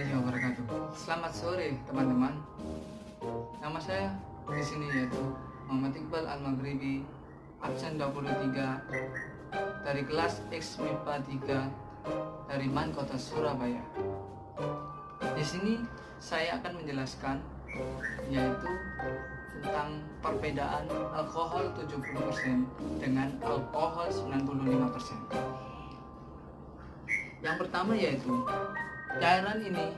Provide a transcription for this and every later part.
warahmatullahi wabarakatuh. Selamat sore teman-teman. Nama saya di sini yaitu Muhammad Iqbal Al-Maghribi, absen 23 dari kelas X MIPA 3 dari MAN Kota Surabaya. Di sini saya akan menjelaskan yaitu tentang perbedaan alkohol 70% dengan alkohol 95%. Yang pertama yaitu cairan ini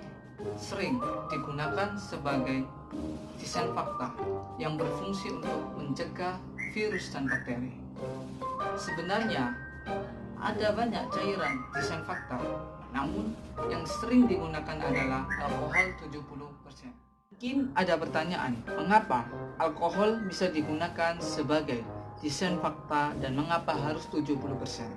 sering digunakan sebagai disinfektan yang berfungsi untuk mencegah virus dan bakteri. Sebenarnya ada banyak cairan disinfektan, namun yang sering digunakan adalah alkohol 70%. Mungkin ada pertanyaan, mengapa alkohol bisa digunakan sebagai disinfektan dan mengapa harus 70%?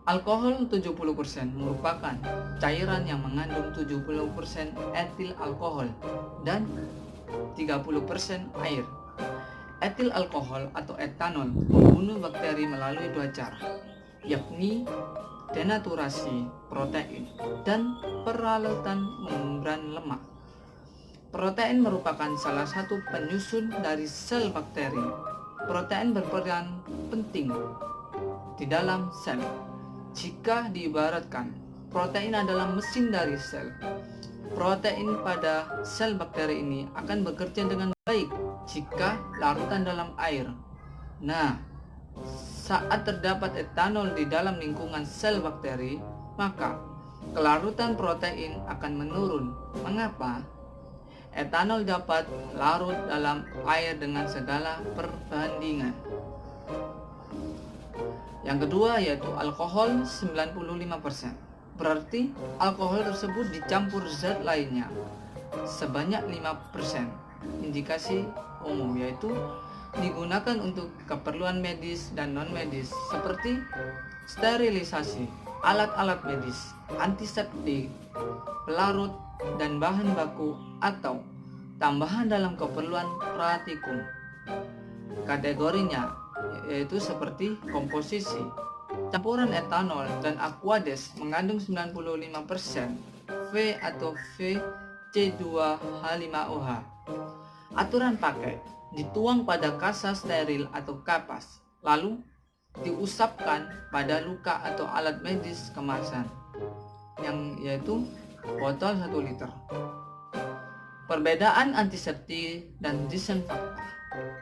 Alkohol 70% merupakan cairan yang mengandung 70% etil alkohol dan 30% air. Etil alkohol atau etanol membunuh bakteri melalui dua cara, yakni denaturasi protein dan peralutan membran lemak. Protein merupakan salah satu penyusun dari sel bakteri. Protein berperan penting di dalam sel. Jika diibaratkan, protein adalah mesin dari sel. Protein pada sel bakteri ini akan bekerja dengan baik jika larutan dalam air. Nah, saat terdapat etanol di dalam lingkungan sel bakteri, maka kelarutan protein akan menurun. Mengapa? Etanol dapat larut dalam air dengan segala perbandingan. Yang kedua yaitu alkohol 95%. Berarti alkohol tersebut dicampur zat lainnya sebanyak 5%. Indikasi umum yaitu digunakan untuk keperluan medis dan non-medis seperti sterilisasi, alat-alat medis, antiseptik, pelarut, dan bahan baku atau tambahan dalam keperluan praktikum. Kategorinya yaitu seperti komposisi. Campuran etanol dan aquades mengandung 95% V atau VC2H5OH. Aturan pakai, dituang pada kasa steril atau kapas, lalu diusapkan pada luka atau alat medis kemasan, yang yaitu botol 1 liter. Perbedaan antiseptik dan disinfektan.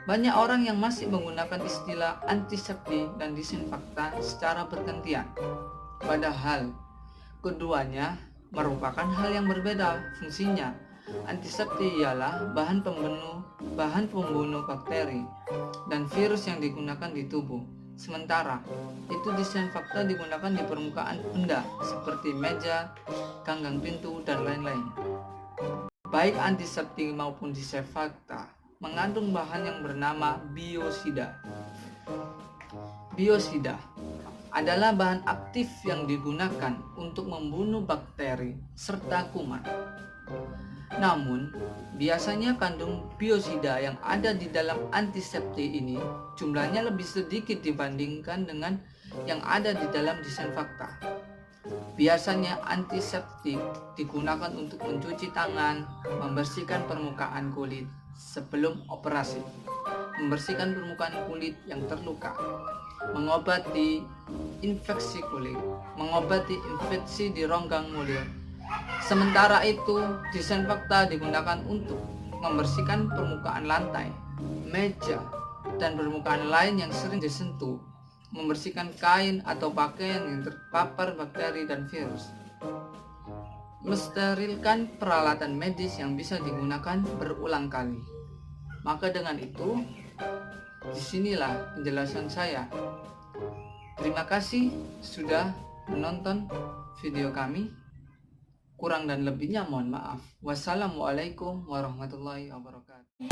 Banyak orang yang masih menggunakan istilah antiseptik dan disinfektan secara bergantian. Padahal keduanya merupakan hal yang berbeda fungsinya. Antiseptik ialah bahan pembunuh bakteri dan virus yang digunakan di tubuh. Sementara itu disinfektan digunakan di permukaan benda seperti meja, ganggang pintu, dan lain-lain. Baik antiseptik maupun disinfektan mengandung bahan yang bernama biosida. Biosida adalah bahan aktif yang digunakan untuk membunuh bakteri serta kuman. Namun, biasanya kandung biosida yang ada di dalam antiseptik ini jumlahnya lebih sedikit dibandingkan dengan yang ada di dalam disinfektan. Biasanya antiseptik digunakan untuk mencuci tangan, membersihkan permukaan kulit sebelum operasi, membersihkan permukaan kulit yang terluka, mengobati infeksi kulit, mengobati infeksi di rongga mulut. Sementara itu, disinfektan digunakan untuk membersihkan permukaan lantai, meja, dan permukaan lain yang sering disentuh, membersihkan kain atau pakaian yang terpapar bakteri dan virus, mensterilkan peralatan medis yang bisa digunakan berulang kali. Maka dengan itu, disinilah penjelasan saya. Terima kasih sudah menonton video kami. Kurang dan lebihnya mohon maaf. Wassalamualaikum warahmatullahi wabarakatuh.